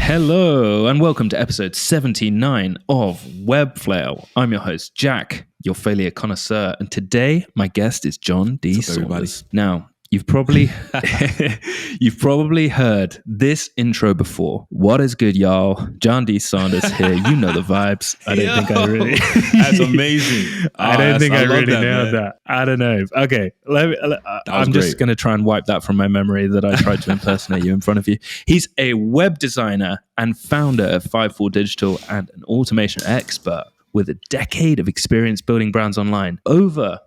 Hello and welcome to episode 79 of Webflow. I'm your host, Jack, your failure connoisseur, and today my guest is John D Saunders. Now, you've probably heard this intro before. What is good, y'all? John D Saunders here. You know the vibes. I don't think I really. That's amazing. I don't think I really nailed that. I don't know. Okay, I'm just going to try and wipe that from my memory that I tried to impersonate you in front of you. He's a web designer and founder of 54 Digital and an automation expert with a decade of experience building brands online. Over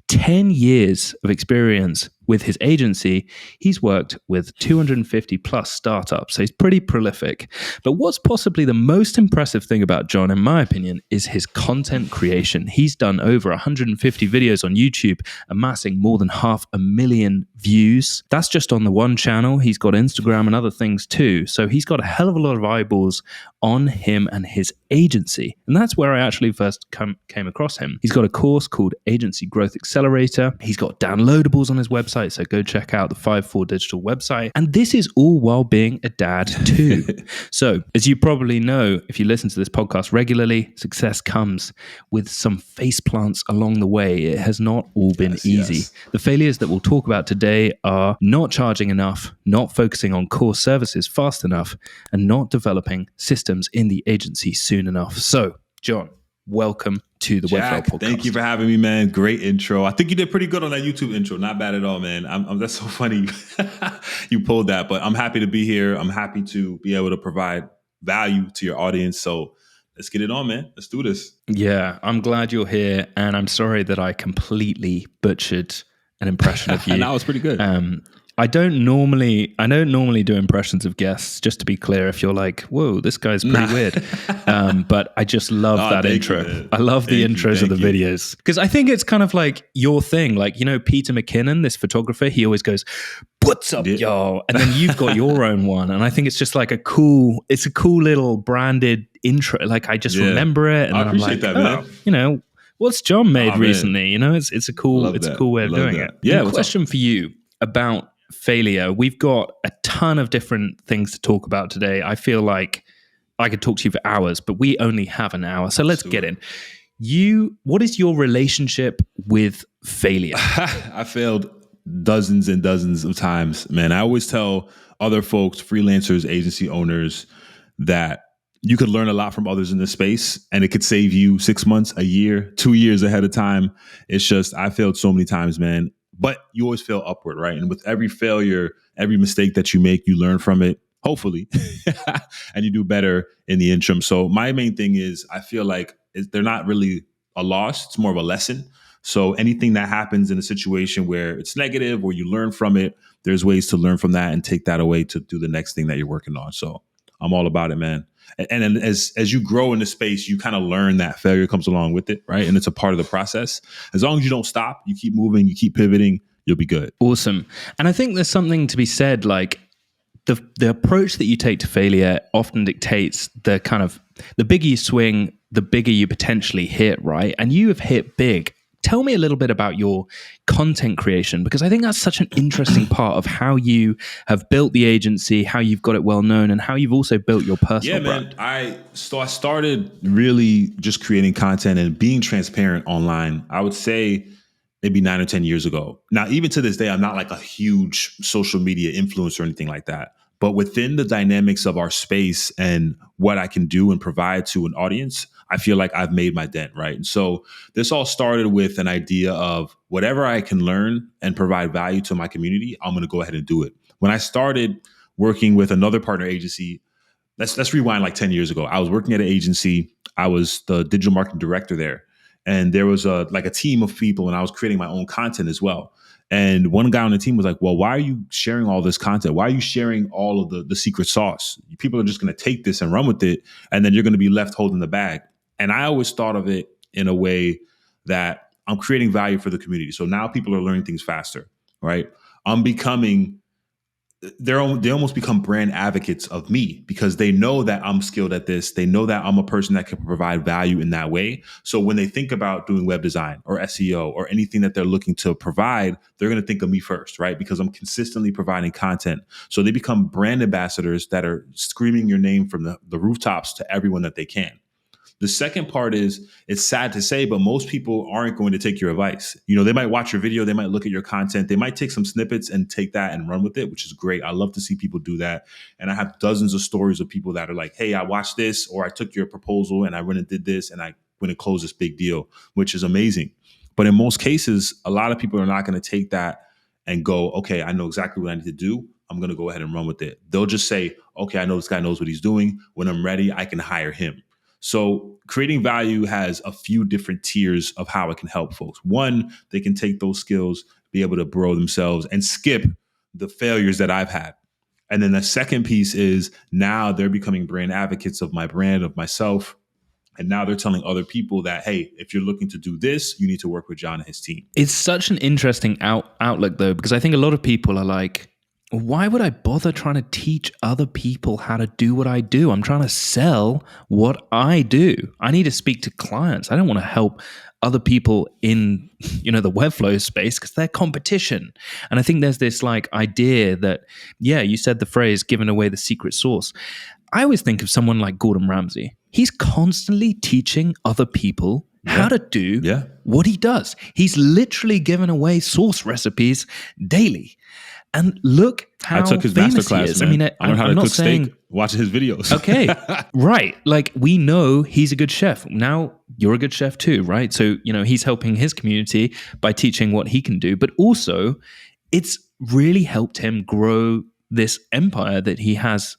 10 years of experience with his agency, he's worked with 250 plus startups, so he's pretty prolific. But what's possibly the most impressive thing about John, in my opinion, is his content creation. He's done over 150 videos on YouTube, amassing more than 500,000 views. That's just on the one channel. He's got Instagram and other things too. So he's got a hell of a lot of eyeballs on him and his agency. And that's where I actually first came across him. He's got a course called Agency Growth Accelerator. He's got downloadables on his website, so go check out the 54 Digital website. And this is all while being a dad too. So as you probably know, if you listen to this podcast regularly, success comes with some face plants along the way. It has not all been easy. Yes. The failures that we'll talk about today are not charging enough, not focusing on core services fast enough, and not developing systems in the agency soon enough. So, John, welcome to the Webflow podcast. Thank you for having me, man. Great intro. I think you did pretty good on that YouTube intro. Not bad at all, man. That's so funny you pulled that, but I'm happy to be here. I'm happy to be able to provide value to your audience. So let's get it on, man. Let's do this. Yeah, I'm glad you're here. And I'm sorry that I completely butchered an impression of you. That was pretty good. I don't normally do impressions of guests, just to be clear, if you're like, whoa, this guy's pretty weird. But I just love that intro. I love the intros of the videos. Because I think it's kind of like your thing. Like, you know, Peter McKinnon, this photographer, he always goes, what's up, y'all? And then you've got your own one. And I think it's just like a cool little branded intro. Like I just remember it. And I then I'm like, that, man. You know, what's John made recently? You know, it's a cool way of doing it. Yeah. Question for you about failure. We've got a ton of different things to talk about today. I feel like I could talk to you for hours, but we only have an hour. So let's get in. What is your relationship with failure? I failed dozens and dozens of times, man. I always tell other folks, freelancers, agency owners, that you could learn a lot from others in this space and it could save you 6 months, a year, 2 years ahead of time. It's just, I failed so many times, man. But you always fail upward, right? And with every failure, every mistake that you make, you learn from it, hopefully, and you do better in the interim. So my main thing is I feel like they're not really a loss. It's more of a lesson. So anything that happens in a situation where it's negative or you learn from it, there's ways to learn from that and take that away to do the next thing that you're working on. So I'm all about it, man. And as you grow in the space, you kind of learn that failure comes along with it, right? And it's a part of the process. As long as you don't stop, you keep moving, you keep pivoting, you'll be good. Awesome. And I think there's something to be said, like the approach that you take to failure often dictates the bigger you swing, the bigger you potentially hit, right? And you have hit big. Tell me a little bit about your content creation, because I think that's such an interesting part of how you have built the agency, how you've got it well known, and how you've also built your personal brand. I started really just creating content and being transparent online, I would say maybe 9 or 10 years ago. Now, even to this day, I'm not like a huge social media influencer or anything like that. But within the dynamics of our space and what I can do and provide to an audience, I feel like I've made my dent, right? And so this all started with an idea of whatever I can learn and provide value to my community, I'm going to go ahead and do it. When I started working with another partner agency, let's rewind like 10 years ago. I was working at an agency. I was the digital marketing director there. And there was a team of people, and I was creating my own content as well. And one guy on the team was like, well, why are you sharing all this content? Why are you sharing all of the secret sauce? People are just going to take this and run with it, and then you're going to be left holding the bag. And I always thought of it in a way that I'm creating value for the community. So now people are learning things faster, right? I'm becoming they almost become brand advocates of me because they know that I'm skilled at this. They know that I'm a person that can provide value in that way. So when they think about doing web design or SEO or anything that they're looking to provide, they're going to think of me first, right? Because I'm consistently providing content. So they become brand ambassadors that are screaming your name from the rooftops to everyone that they can. The second part is, it's sad to say, but most people aren't going to take your advice. They might watch your video, they might look at your content, they might take some snippets and take that and run with it, which is great. I love to see people do that. And I have dozens of stories of people that are like, hey, I watched this, or I took your proposal and I went and did this and I went and closed this big deal, which is amazing. But in most cases, a lot of people are not going to take that and go, okay, I know exactly what I need to do. I'm going to go ahead and run with it. They'll just say, okay, I know this guy knows what he's doing. When I'm ready, I can hire him. So creating value has a few different tiers of how it can help folks. One, they can take those skills, be able to grow themselves and skip the failures that I've had. And then the second piece is now they're becoming brand advocates of my brand, of myself. And now they're telling other people that, hey, if you're looking to do this, you need to work with John and his team. It's such an interesting outlook, though, because I think a lot of people are like, why would I bother trying to teach other people how to do what I do? I'm trying to sell what I do. I need to speak to clients. I don't want to help other people in, the Webflow space because they're competition. And I think there's this idea that, you said the phrase, giving away the secret sauce. I always think of someone like Gordon Ramsay. He's constantly teaching other people how to do what he does. He's literally giving away sauce recipes daily. And look how I took his famous masterclass, he is. man. I mean, I learned how to cook steak, watching his videos. Okay, right. We know he's a good chef. Now you're a good chef too, right? So, he's helping his community by teaching what he can do. But also, it's really helped him grow this empire that he has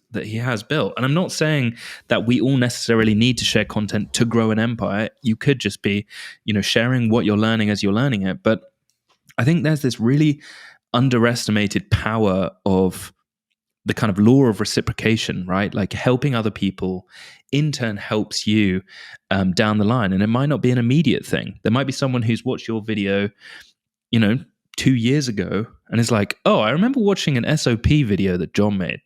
built. And I'm not saying that we all necessarily need to share content to grow an empire. You could just be, sharing what you're learning as you're learning it. But I think there's this really underestimated power of the kind of law of reciprocation, right? Helping other people in turn helps you down the line. And it might not be an immediate thing. There might be someone who's watched your video, 2 years ago and is like, oh, I remember watching an SOP video that John made.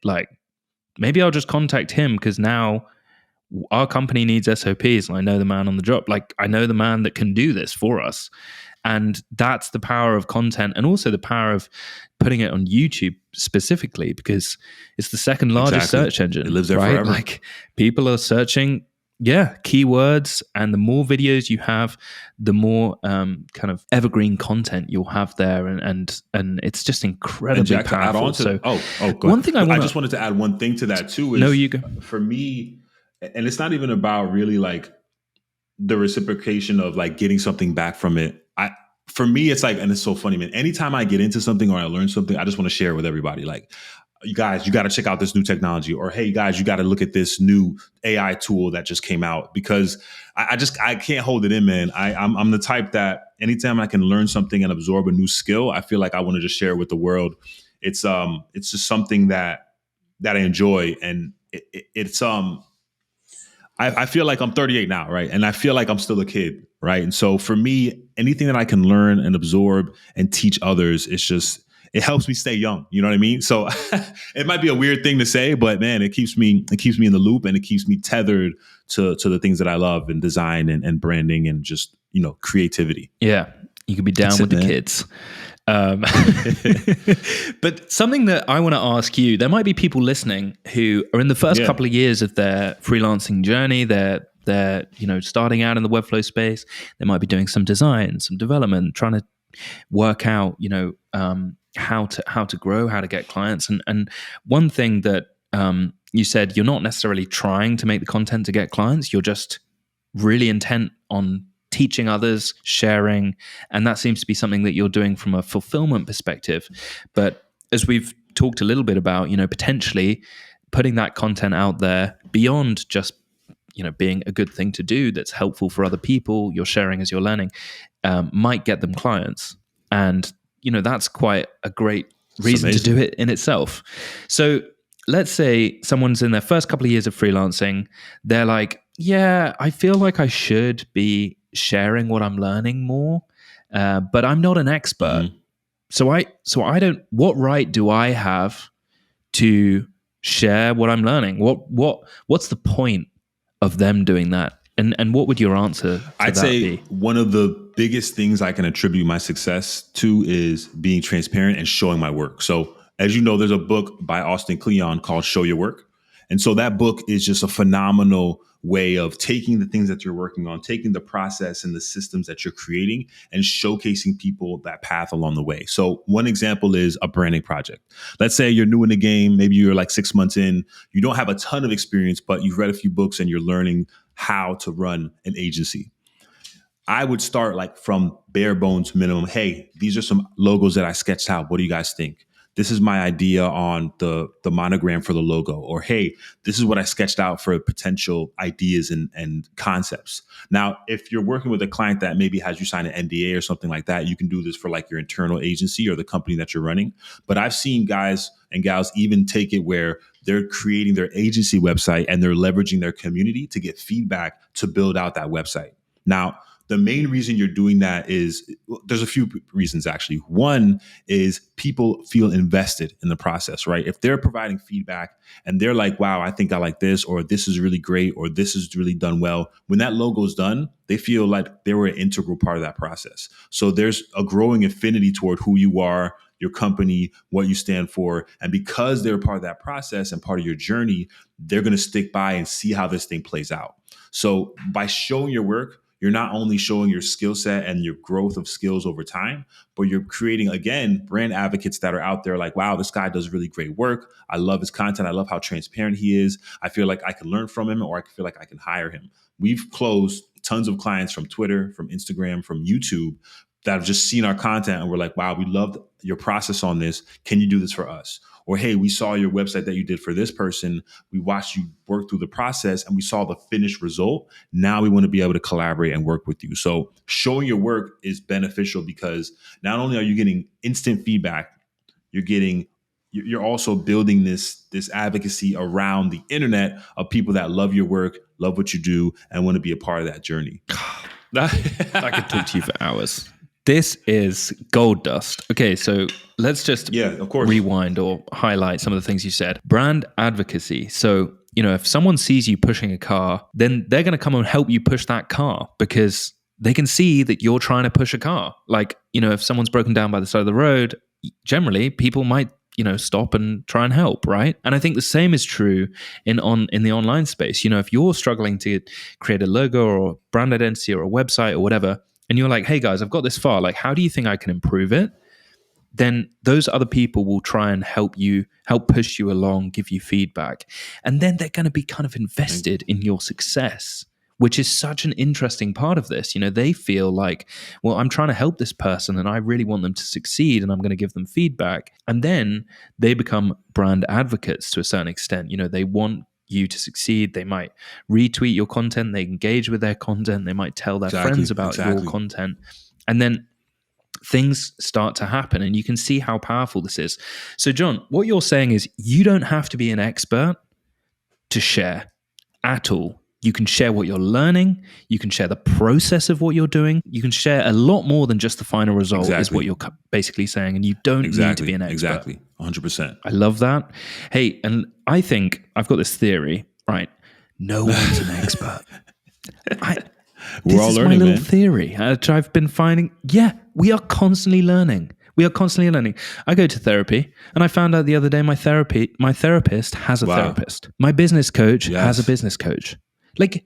Maybe I'll just contact him because now our company needs SOPs and I know the man on the job. I know the man that can do this for us. And that's the power of content and also the power of putting it on YouTube specifically because it's the second largest search engine. It lives there forever. People are searching, keywords, and the more videos you have, the more kind of evergreen content you'll have there, and it's just incredibly powerful. One thing I just wanted to add one thing to that too. Is no, you go. For me, and it's not even about really the reciprocation of getting something back from it. For me, it's and it's so funny, man. Anytime I get into something or I learn something, I just want to share it with everybody. You guys, you got to check out this new technology, or hey, guys, you got to look at this new AI tool that just came out because I can't hold it in, man. I'm the type that anytime I can learn something and absorb a new skill, I feel like I want to just share it with the world. It's just something that I enjoy, and I feel like I'm 38 now, right? And I feel like I'm still a kid, right? And so for me, anything that I can learn and absorb and teach others, it helps me stay young. You know what I mean? So it might be a weird thing to say, but man, it keeps me in the loop and it keeps me tethered to the things that I love in design and branding and just, creativity. Yeah. You could be down with the kids. But something that I want to ask you, there might be people listening who are in the first couple of years of their freelancing journey. They're starting out in the Webflow space. They might be doing some design, some development, trying to work out, how to grow, how to get clients. And one thing that you said, you're not necessarily trying to make the content to get clients. You're just really intent on teaching others, sharing, and that seems to be something that you're doing from a fulfillment perspective. But as we've talked a little bit about, potentially putting that content out there beyond just, being a good thing to do that's helpful for other people, you're sharing as you're learning, might get them clients. And, that's quite a great reason to do it in itself. So let's say someone's in their first couple of years of freelancing. They're like, yeah, I feel like I should be sharing what I'm learning more, but I'm not an expert. Mm-hmm. So I don't. What right do I have to share what I'm learning? What's the point of them doing that? And what would your answer to I'd that say be? one of the biggest things I can attribute my success to is being transparent and showing my work. So as you know, there's a book by Austin Kleon called Show Your Work. And so that book is just a phenomenal way of taking the things that you're working on, taking the process and the systems that you're creating and showcasing people that path along the way. So one example is a branding project. Let's say you're new in the game. Maybe you're like 6 months in. You don't have a ton of experience, but you've read a few books and you're learning how to run an agency. I would start like from bare bones minimum. Hey, these are some logos that I sketched out. What do you guys think? This is my idea on the monogram for the logo. Or, hey, this is what I sketched out for potential ideas and concepts. Now, if you're working with a client that maybe has you sign an NDA or something like that, you can do this for like your internal agency or the company that you're running. But I've seen guys and gals even take it where they're creating their agency website and they're leveraging their community to get feedback to build out that website. Now, the main reason you're doing that is, there's a few reasons actually. One is people feel invested in the process, right? If they're providing feedback and they're like, wow, I think I like this, or this is really great, or this is really done well. When that logo is done, they feel like they were an integral part of that process. So there's a growing affinity toward who you are, your company, what you stand for. And because they're part of that process and part of your journey, they're going to stick by and see how this thing plays out. So by showing your work, you're not only showing your skill set and your growth of skills over time, but you're creating, again, brand advocates that are out there like, wow, this guy does really great work. I love his content. I love how transparent he is. I feel like I can learn from him, or I feel like I can hire him. We've closed tons of clients from Twitter, from Instagram, from YouTube that have just seen our content and we're like, wow, we loved your process on this. Can you do this for us? Or, hey, we saw your website that you did for this person. We watched you work through the process and we saw the finished result. Now we want to be able to collaborate and work with you. So showing your work is beneficial because not only are you getting instant feedback, you're also building this advocacy around the internet of people that love your work, love what you do, and want to be a part of that journey. I could talk to you for hours. This is gold dust. Okay, so let's just rewind or highlight some of the things you said. Brand advocacy. So, if someone sees you pushing a car, then they're going to come and help you push that car because they can see that you're trying to push a car. Like, if someone's broken down by the side of the road, generally people might stop and try and help, right? And I think the same is true in the online space. If you're struggling to create a logo or brand identity or a website or whatever, and you're like, hey guys, I've got this far, like, how do you think I can improve it? Then those other people will try and help push you along, give you feedback. And then they're going to be kind of invested in your success, which is such an interesting part of this. They feel like, well, I'm trying to help this person and I really want them to succeed and I'm going to give them feedback. And then they become brand advocates to a certain extent. They want you to succeed. They might retweet your content. They engage with their content. They might tell their friends about your content. And then things start to happen and you can see how powerful this is. So John, what you're saying is you don't have to be an expert to share at all. You can share what you're learning. You can share the process of what you're doing. You can share a lot more than just the final result is what you're basically saying. And you don't need to be an expert. Exactly. 100%. I love that. Hey, and I think I've got this theory, right? No one's an expert. We're all learning, my little theory, which I've been finding. Yeah, we are constantly learning. I go to therapy, and I found out the other day my therapist has a therapist. My business coach has a business coach. Like,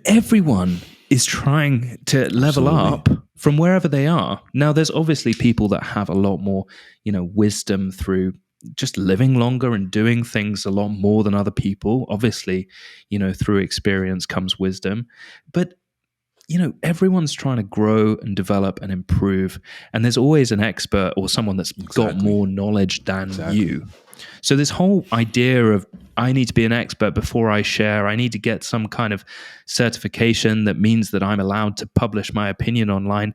everyone is trying to level up from wherever they are. Now, there's obviously people that have a lot more, wisdom through just living longer and doing things a lot more than other people. Obviously, through experience comes wisdom. But, everyone's trying to grow and develop and improve. And there's always an expert or someone that's got more knowledge than you. So this whole idea of I need to be an expert before I share, I need to get some kind of certification that means that I'm allowed to publish my opinion online,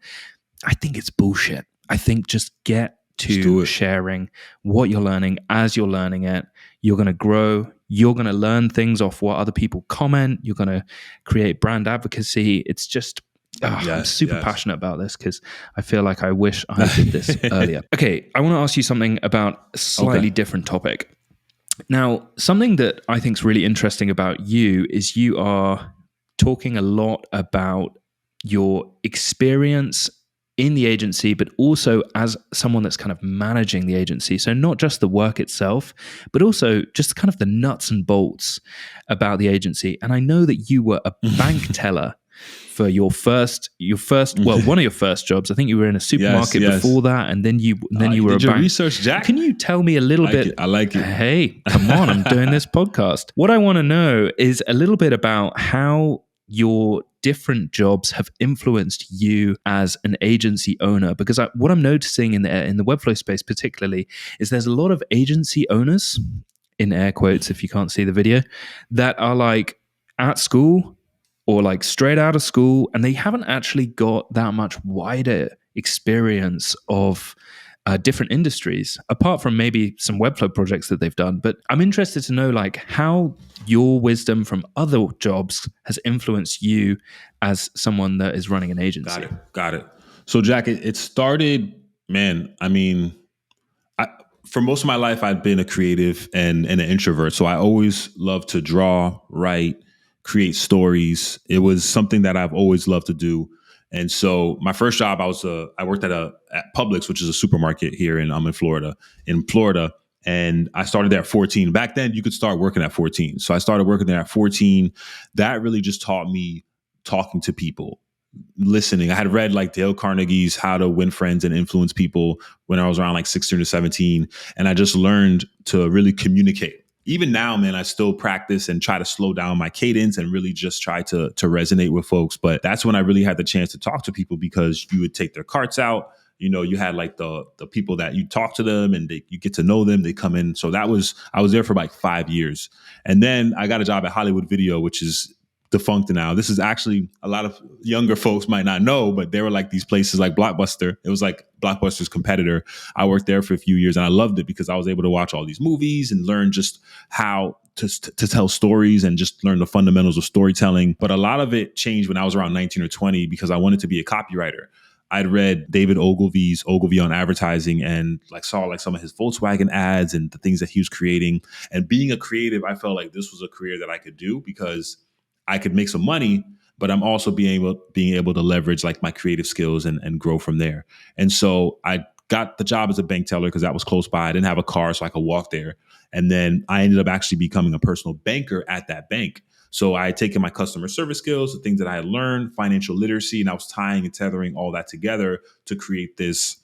I think it's bullshit. I think just get to sharing what you're learning as you're learning it. You're going to grow. You're going to learn things off what other people comment. You're going to create brand advocacy. It's just I'm super passionate about this because I feel like I wish I did this earlier. Okay, I want to ask you something about a slightly different topic. Now, something that I think is really interesting about you is you are talking a lot about your experience in the agency, but also as someone that's kind of managing the agency. So not just the work itself, but also just kind of the nuts and bolts about the agency. And I know that you were a bank teller for your first one of your first jobs. I think you were in a supermarket before that, and then you were did your research, Jack. Can you tell me a little bit? I like it. Hey, come on, I'm doing this podcast. What I want to know is a little bit about how your different jobs have influenced you as an agency owner, because what I'm noticing in the Webflow space particularly is there's a lot of agency owners, in air quotes if you can't see the video, that are like at school or like straight out of school, and they haven't actually got that much wider experience of different industries, apart from maybe some Webflow projects that they've done. But I'm interested to know like how your wisdom from other jobs has influenced you as someone that is running an agency. Got it. So Jack, it started, man, I mean, for most of my life, I'd been a creative and an introvert. So I always loved to draw, write, create stories. It was something that I've always loved to do. And so my first job, I worked at Publix, which is a supermarket here I'm in Florida, and I started there at 14. Back then you could start working at 14. So I started working there at 14. That really just taught me talking to people, listening. I had read like Dale Carnegie's How to Win Friends and Influence People when I was around like 16 or 17. And I just learned to really communicate. Even now, man, I still practice and try to slow down my cadence and really just try to resonate with folks. But that's when I really had the chance to talk to people, because you would take their carts out. You know, you had like the people that you talk to them and you get to know them. They come in. So I was there for like 5 years. And then I got a job at Hollywood Video, which is defunct now. This is actually, a lot of younger folks might not know, but there were like these places like Blockbuster. It was like Blockbuster's competitor. I worked there for a few years and I loved it because I was able to watch all these movies and learn just how to tell stories and just learn the fundamentals of storytelling. But a lot of it changed when I was around 19 or 20 because I wanted to be a copywriter. I'd read David Ogilvy's Ogilvy on Advertising and like saw like some of his Volkswagen ads and the things that he was creating. And being a creative, I felt like this was a career that I could do because I could make some money, but I'm also being able to leverage like my creative skills and grow from there. And so I got the job as a bank teller because that was close by. I didn't have a car, so I could walk there. And then I ended up actually becoming a personal banker at that bank. So I had taken my customer service skills, the things that I had learned, financial literacy, and I was tying and tethering all that together to create this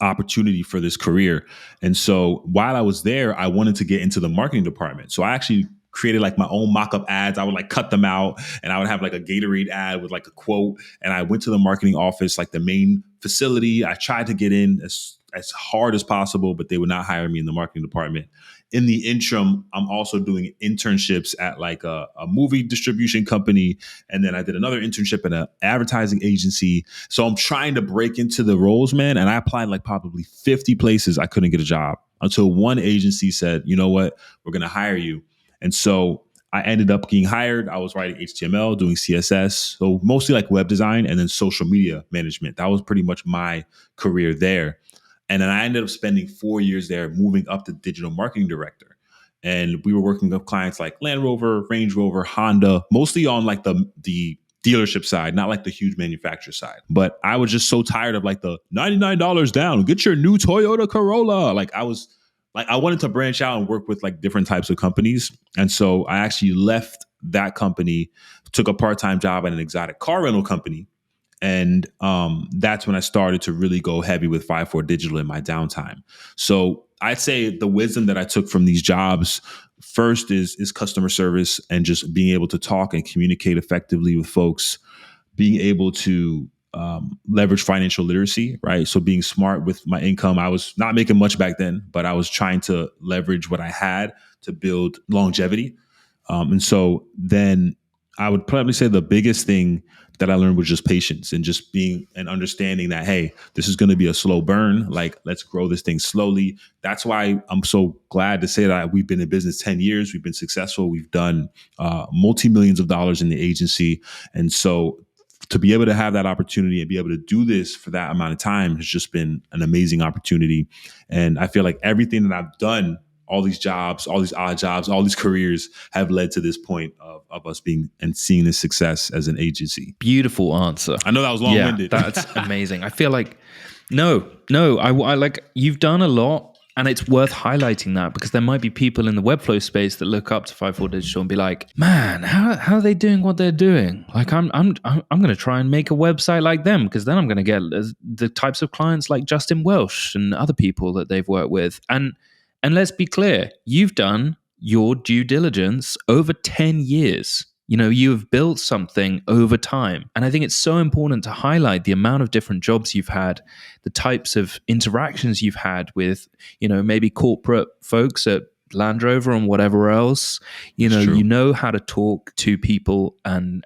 opportunity for this career. And so while I was there, I wanted to get into the marketing department. So I actually created like my own mock-up ads. I would like cut them out and I would have like a Gatorade ad with like a quote. And I went to the marketing office, like the main facility. I tried to get in as hard as possible, but they would not hire me in the marketing department. In the interim, I'm also doing internships at like a movie distribution company. And then I did another internship at an advertising agency. So I'm trying to break into the roles, man. And I applied like probably 50 places. I couldn't get a job until one agency said, you know what, we're going to hire you. And so I ended up getting hired. I was writing HTML, doing CSS, so mostly like web design and then social media management. That was pretty much my career there. And then I ended up spending 4 years there, moving up to digital marketing director. And we were working with clients like Land Rover, Range Rover, Honda, mostly on like the dealership side, not like the huge manufacturer side. But I was just so tired of like the $99 down, get your new Toyota Corolla. I wanted to branch out and work with like different types of companies. And so I actually left that company, took a part-time job at an exotic car rental company. And that's when I started to really go heavy with 5-4 Digital in my downtime. So I'd say the wisdom that I took from these jobs first is customer service and just being able to talk and communicate effectively with folks, being able to leverage financial literacy, right? So being smart with my income. I was not making much back then, but I was trying to leverage what I had to build longevity. And so then I would probably say the biggest thing that I learned was just patience and just being and understanding that, hey, this is going to be a slow burn. Like, let's grow this thing slowly. That's why I'm so glad to say that we've been in business 10 years. We've been successful. We've done multi-millions of dollars in the agency. And so to be able to have that opportunity and be able to do this for that amount of time has just been an amazing opportunity. And I feel like everything that I've done, all these jobs, all these odd jobs, all these careers have led to this point of us being and seeing this success as an agency. Beautiful answer. I know that was long-winded. Yeah, that's amazing. I feel like, I like, you've done a lot. And it's worth highlighting that, because there might be people in the Webflow space that look up to 54 Digital and be like, man, how are they doing what they're doing? Like, I'm going to try and make a website like them, because then I'm going to get the types of clients like Justin Welsh and other people that they've worked with. And let's be clear, you've done your due diligence over 10 years. You've built something over time. And I think it's so important to highlight the amount of different jobs you've had, the types of interactions you've had with, maybe corporate folks at Land Rover and whatever else. You know how to talk to people and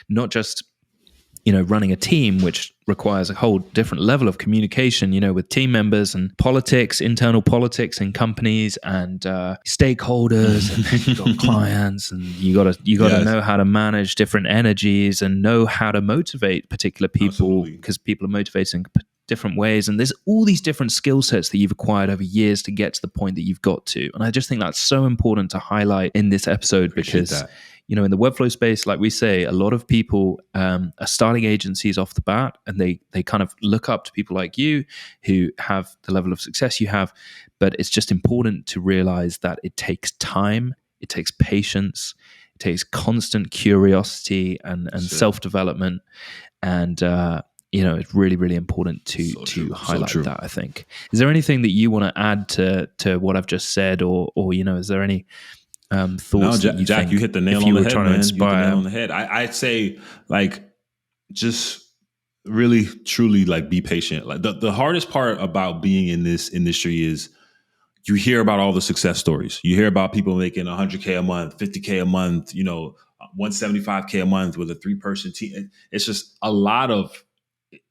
not just, running a team, which requires a whole different level of communication, with team members and politics, internal politics in companies and stakeholders, and then you've got clients, and you got to know how to manage different energies and know how to motivate particular people, because people are motivated in different ways. And there's all these different skill sets that you've acquired over years to get to the point that you've got to. And I just think that's so important to highlight in this episode. Appreciate because that. In the Webflow space, like we say, a lot of people are starting agencies off the bat, and they kind of look up to people like you who have the level of success you have. But it's just important to realize that it takes time, it takes patience, it takes constant curiosity and self-development. And, it's really, really important to highlight that, I think. Is there anything that you want to add to what I've just said, or is there any thoughts? No, Jack, you hit the nail on the head, man. You hit the nail on the head. I'd say, like, just really, truly, like, be patient. Like, the hardest part about being in this industry is you hear about all the success stories. You hear about people making $100K a month, $50K a month, $175K a month with a 3-person team. It's just a lot of.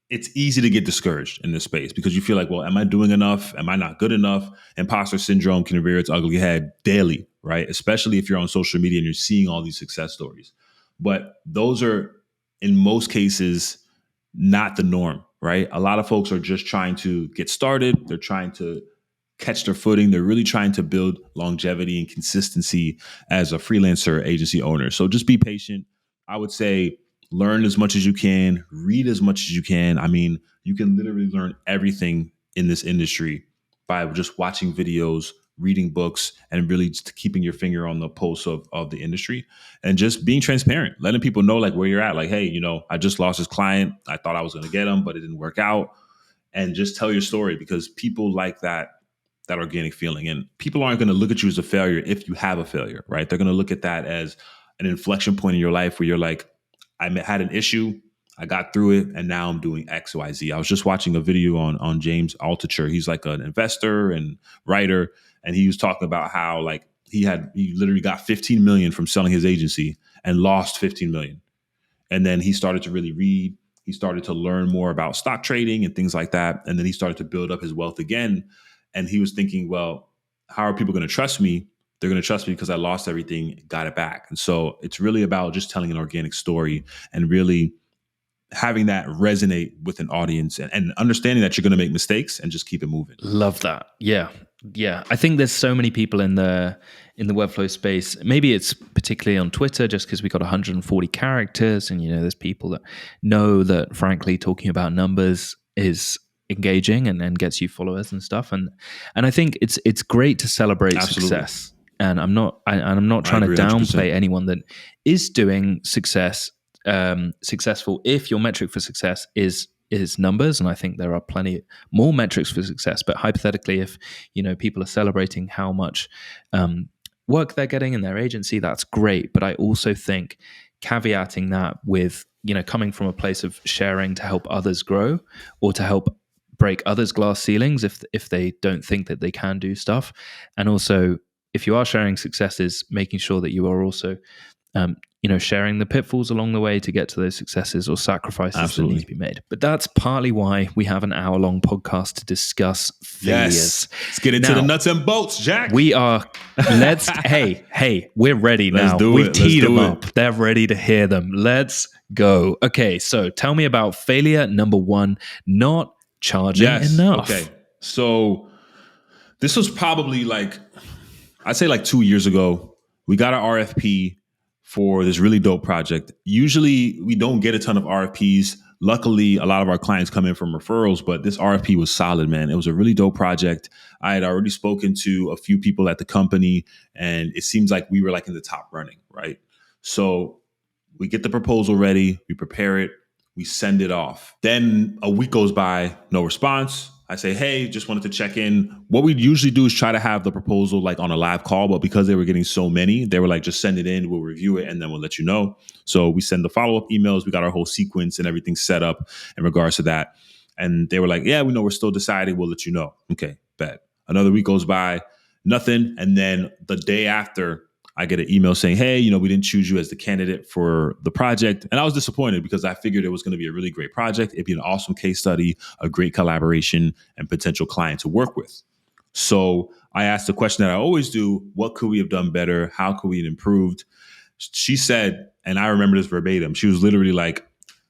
It's easy to get discouraged in this space because you feel like, well, am I doing enough? Am I not good enough? Imposter syndrome can rear its ugly head daily, right? Especially if you're on social media and you're seeing all these success stories. But those are, in most cases, not the norm, right? A lot of folks are just trying to get started. They're trying to catch their footing. They're really trying to build longevity and consistency as a freelancer agency owner. So just be patient. I would say, learn as much as you can, read as much as you can. I mean, you can literally learn everything in this industry by just watching videos, reading books, and really just keeping your finger on the pulse of the industry and just being transparent, letting people know like where you're at. Like, hey, I just lost this client. I thought I was going to get him, but it didn't work out. And just tell your story, because people like that organic feeling. And people aren't going to look at you as a failure if you have a failure, right? They're going to look at that as an inflection point in your life where you're like, I had an issue, I got through it, and now I'm doing X, Y, Z. I was just watching a video on James Altucher. He's like an investor and writer, and he was talking about how like he literally got 15 million from selling his agency and lost 15 million. And then he started to really read. He started to learn more about stock trading and things like that. And then he started to build up his wealth again. And he was thinking, well, how are people going to trust me? They're going to trust me because I lost everything, got it back. And so it's really about just telling an organic story and really having that resonate with an audience and understanding that you're going to make mistakes and just keep it moving. Love that. Yeah. I think there's so many people in the Webflow space. Maybe it's particularly on Twitter just because we got 140 characters and, there's people that know that, frankly, talking about numbers is engaging and gets you followers and stuff. And I think it's great to celebrate success. And I'm not trying to downplay 100%. Anyone that is doing successful if your metric for success is numbers. And I think there are plenty more metrics for success. But hypothetically, if people are celebrating how much work they're getting in their agency, that's great. But I also think caveating that with coming from a place of sharing to help others grow or to help break others' glass ceilings if they don't think that they can do stuff, and also if you are sharing successes, making sure that you are also sharing the pitfalls along the way to get to those successes or sacrifices Absolutely. that need to be made. But that's partly why we have an hour-long podcast to discuss failures. Yes. Let's get into the nuts and bolts, Jack. We are, hey, we're ready now. We've teed them up. They're ready to hear them. Let's go. Okay, so tell me about failure number 1, not charging enough. Okay, so this was probably I'd say 2 years ago. We got an RFP for this really dope project. Usually we don't get a ton of RFPs. Luckily, a lot of our clients come in from referrals, but this RFP was solid, man. It was a really dope project. I had already spoken to a few people at the company, and it seems like we were in the top running, right? So we get the proposal ready, we prepare it, we send it off. Then a week goes by, no response. I say, hey, just wanted to check in. What we usually do is try to have the proposal on a live call, but because they were getting so many, they were just send it in, we'll review it, and then we'll let you know. So we send the follow-up emails. We got our whole sequence and everything set up in regards to that. And they were like, yeah, we know we're still deciding. We'll let you know. Okay, bet. Another week goes by, nothing. And then the day after, I get an email saying, hey, we didn't choose you as the candidate for the project. And I was disappointed because I figured it was going to be a really great project. It'd be an awesome case study, a great collaboration, and potential client to work with. So I asked the question that I always do, what could we have done better? How could we have improved? She said, and I remember this verbatim, she was literally like,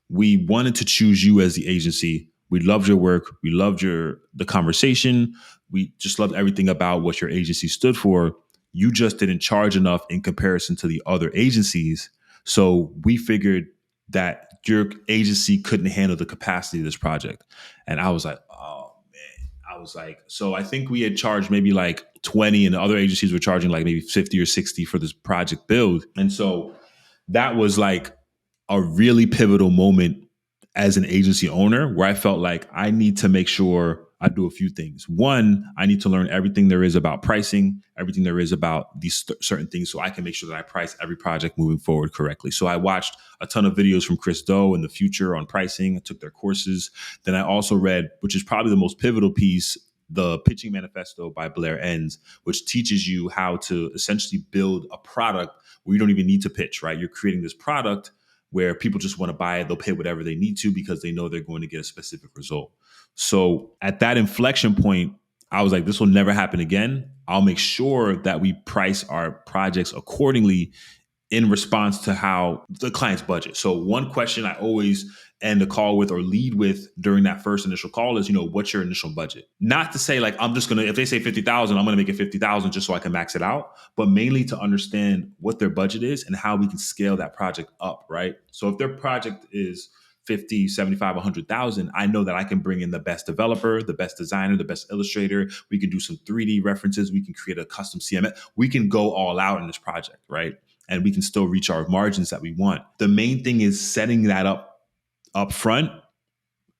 we wanted to choose you as the agency. We loved your work. We loved the conversation. We just loved everything about what your agency stood for. You just didn't charge enough in comparison to the other agencies. So we figured that your agency couldn't handle the capacity of this project. And I was like, oh man. So I think we had charged maybe 20 and the other agencies were charging maybe 50 or 60 for this project build. And so that was a really pivotal moment as an agency owner where I felt like I need to make sure I do a few things. One, I need to learn everything there is about pricing, everything there is about these certain things so I can make sure that I price every project moving forward correctly. So I watched a ton of videos from Chris Do and The Future on pricing. I took their courses. Then I also read, which is probably the most pivotal piece, the Pitching Manifesto by Blair Enns, which teaches you how to essentially build a product where you don't even need to pitch, right? You're creating this product where people just want to buy it. They'll pay whatever they need to because they know they're going to get a specific result. So at that inflection point, I was like, this will never happen again. I'll make sure that we price our projects accordingly in response to how the client's budget. So one question I always end a call with or lead with during that first initial call is, what's your initial budget? Not to say I'm just going to, if they say 50,000, I'm going to make it 50,000 just so I can max it out, but mainly to understand what their budget is and how we can scale that project up, right? So if their project is 50, 75, 100,000, I know that I can bring in the best developer, the best designer, the best illustrator. We can do some 3D references. We can create a custom CMS. We can go all out in this project, right? And we can still reach our margins that we want. The main thing is setting that up front,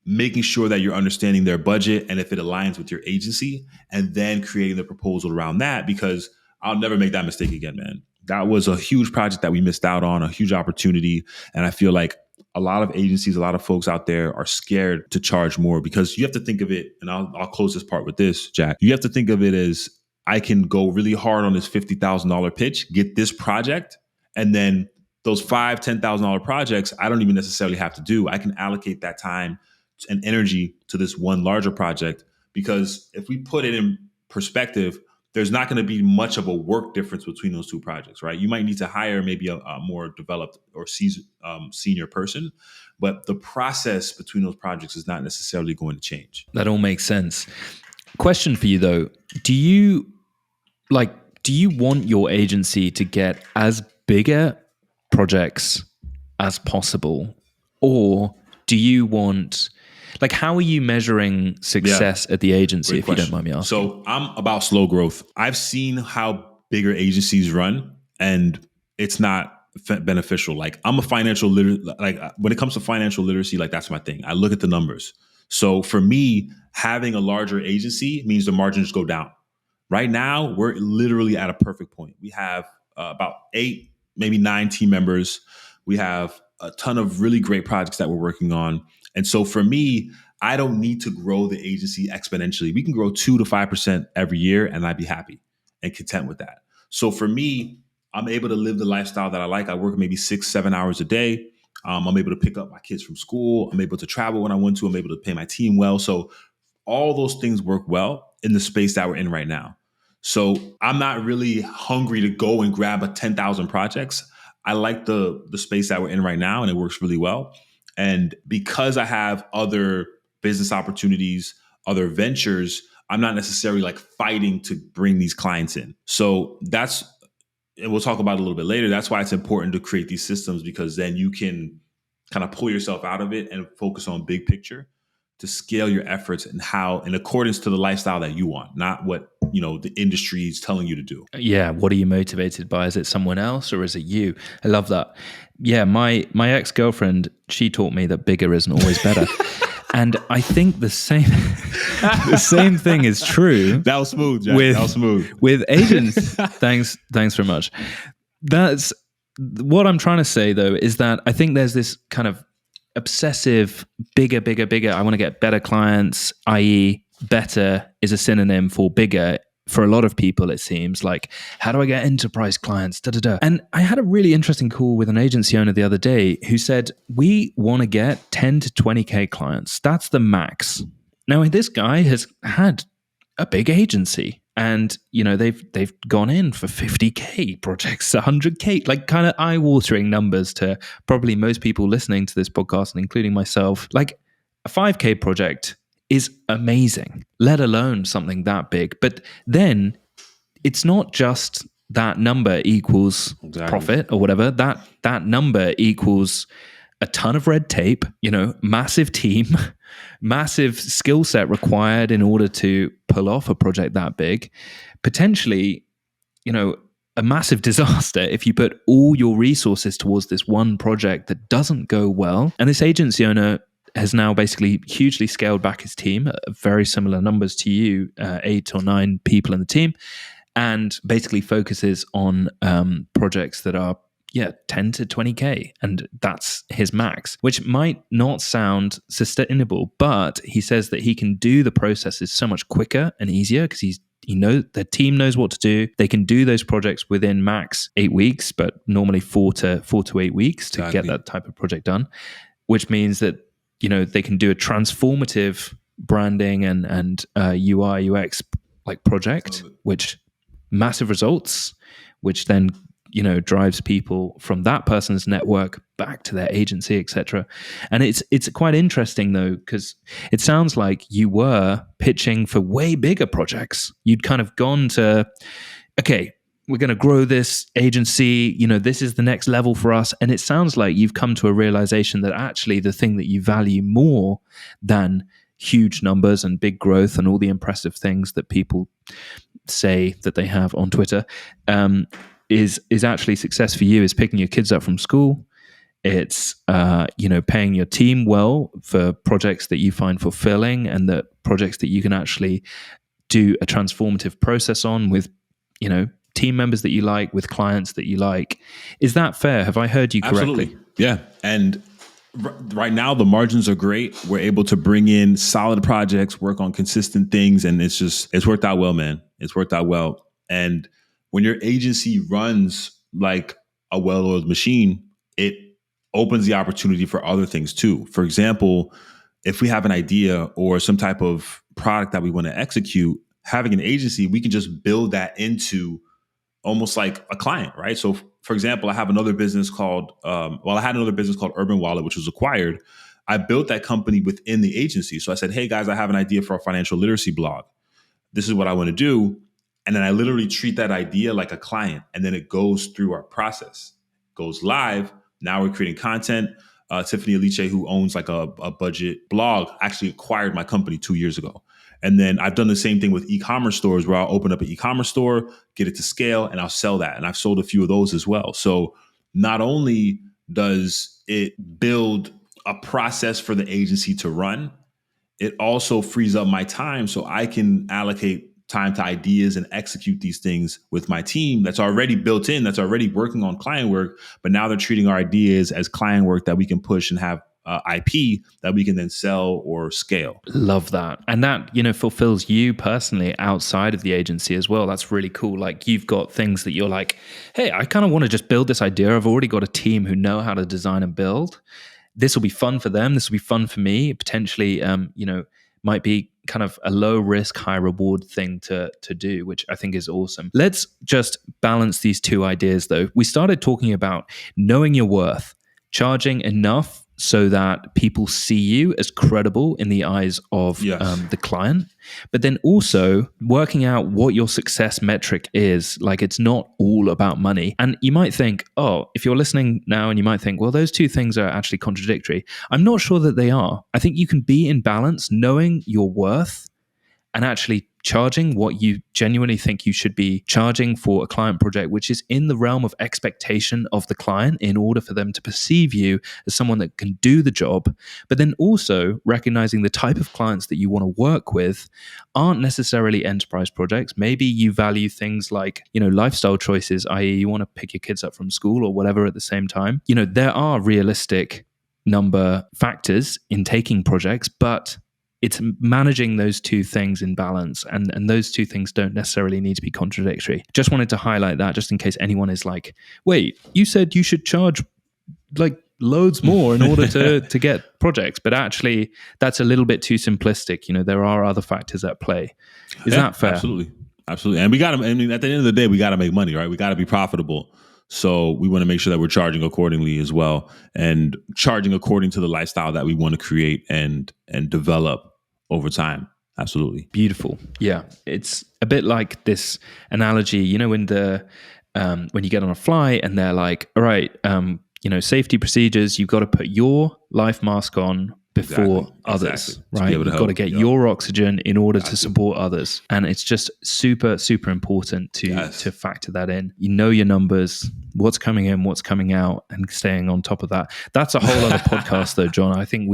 making sure that you're understanding their budget and if it aligns with your agency, and then creating the proposal around that, because I'll never make that mistake again, man. That was a huge project that we missed out on, a huge opportunity. And I feel like a lot of agencies, a lot of folks out there are scared to charge more because you have to think of it, and I'll close this part with this, Jack. You have to think of it as I can go really hard on this $50,000 pitch, get this project, and then those $5,000, $10,000 projects, I don't even necessarily have to do. I can allocate that time and energy to this one larger project, because if we put it in perspective, there's not going to be much of a work difference between those two projects, right? You might need to hire maybe a more developed or senior person, but the process between those projects is not necessarily going to change. That all makes sense. Question for you though. Do you want your agency to get as bigger projects as possible? Or do you want, how are you measuring success at the agency, if you don't mind me asking? So I'm about slow growth. I've seen how bigger agencies run, and it's not beneficial. I'm a financial when it comes to financial literacy, that's my thing. I look at the numbers. So for me, having a larger agency means the margins go down. Right now, we're literally at a perfect point. We have about 8, maybe 9 team members. We have a ton of really great projects that we're working on. And so for me, I don't need to grow the agency exponentially. We can grow 2 to 5% every year, and I'd be happy and content with that. So for me, I'm able to live the lifestyle that I like. I work maybe 6-7 hours a day. I'm able to pick up my kids from school. I'm able to travel when I want to. I'm able to pay my team well. So all those things work well in the space that we're in right now. So I'm not really hungry to go and grab a 10,000 projects. I like the space that we're in right now, and it works really well. And because I have other business opportunities, other ventures, I'm not necessarily like fighting to bring these clients in. So that's, and we'll talk about it a little bit later. That's why it's important to create these systems, because then you can kind of pull yourself out of it and focus on big picture to scale your efforts and how in accordance to the lifestyle that you want, not what, the industry is telling you to do. Yeah. What are you motivated by? Is it someone else or is it you? I love that. Yeah. My ex-girlfriend, she taught me that bigger isn't always better. And I think the same thing is true. That was smooth, Jack. That was smooth. With agents. Thanks very much. That's what I'm trying to say, though, is that I think there's this kind of obsessive, bigger. I want to get better clients, i.e., better is a synonym for bigger. For a lot of people, it seems like, how do I get enterprise clients? And I had a really interesting call with an agency owner the other day who said, we want to get 10 to 20K clients. That's the max. Now, this guy has had a big agency and, they've gone in for 50K projects, 100K, like kind of eye-watering numbers to probably most people listening to this podcast, and including myself. Like a 5K project is amazing, let alone something that big. But then it's not just that number equals profit or whatever. That number equals a ton of red tape, massive team, massive skill set required in order to pull off a project that big. Potentially, a massive disaster if you put all your resources towards this one project that doesn't go well. And this agency owner has now basically hugely scaled back his team, very similar numbers to you, 8 or 9 people in the team, and basically focuses on projects that are 10 to 20K. And that's his max, which might not sound sustainable, but he says that he can do the processes so much quicker and easier because the team knows what to do. They can do those projects within max 8 weeks, but normally 4 to 8 weeks to get that type of project done, which means that they can do a transformative branding and UI UX like project, which massive results, which then drives people from that person's network back to their agency, etc. And it's quite interesting though, because it sounds like you were pitching for way bigger projects. You'd kind of gone to, okay, we're going to grow this agency, this is the next level for us. And it sounds like you've come to a realization that actually the thing that you value more than huge numbers and big growth and all the impressive things that people say that they have on Twitter is actually success for you is picking your kids up from school. It's, paying your team well for projects that you find fulfilling and the projects that you can actually do a transformative process on with, team members that you like, with clients that you like. Is that fair? Have I heard you correctly? Absolutely. Yeah. And right now the margins are great. We're able to bring in solid projects, work on consistent things. And it's worked out well, man. It's worked out well. And when your agency runs like a well-oiled machine, it opens the opportunity for other things too. For example, if we have an idea or some type of product that we want to execute, having an agency, we can just build that into almost like a client, right? So for example, I had another business called Urban Wallet, which was acquired. I built that company within the agency. So I said, hey guys, I have an idea for a financial literacy blog. This is what I want to do. And then I literally treat that idea like a client. And then it goes through our process, goes live. Now we're creating content. Tiffany Aliche, who owns like a budget blog, actually acquired my company 2 years ago. And then I've done the same thing with e-commerce stores where I'll open up an e-commerce store, get it to scale, and I'll sell that. And I've sold a few of those as well. So not only does it build a process for the agency to run, it also frees up my time so I can allocate time to ideas and execute these things with my team that's already built in, that's already working on client work. But now they're treating our ideas as client work that we can push and have IP that we can then sell or scale. Love that. And that, fulfills you personally outside of the agency as well. That's really cool. Like you've got things that you're like, hey, I kind of want to just build this idea. I've already got a team who know how to design and build. This will be fun for them. This will be fun for me. Potentially, might be kind of a low risk, high reward thing to do, which I think is awesome. Let's just balance these two ideas though. We started talking about knowing your worth, charging enough so that people see you as credible in the eyes of the client, but then also working out what your success metric is. Like it's not all about money. And you might think, if you're listening now and you might think, well, those two things are actually contradictory. I'm not sure that they are. I think you can be in balance, knowing your worth and actually charging what you genuinely think you should be charging for a client project, which is in the realm of expectation of the client in order for them to perceive you as someone that can do the job. But then also recognizing the type of clients that you want to work with aren't necessarily enterprise projects. Maybe you value things like, lifestyle choices, i.e. you want to pick your kids up from school or whatever at the same time. There are realistic number factors in taking projects, but it's managing those two things in balance, and those two things don't necessarily need to be contradictory. Just wanted to highlight that just in case anyone is like, wait, you said you should charge like loads more in order to get projects, but actually that's a little bit too simplistic. There are other factors at play. Is that fair? Absolutely. And we got to, at the end of the day, we got to make money, right? We got to be profitable. So we want to make sure that we're charging accordingly as well, and charging according to the lifestyle that we want to create and develop over time. Absolutely. Beautiful. Yeah. It's a bit like this analogy, when you get on a flight and they're like, all right, safety procedures, you've got to put your life mask on before others, right? You've got to get your oxygen in order to support others. And it's just super, super important to factor that in. Your numbers, what's coming in, what's coming out, and staying on top of that. That's a whole other podcast though, John. I think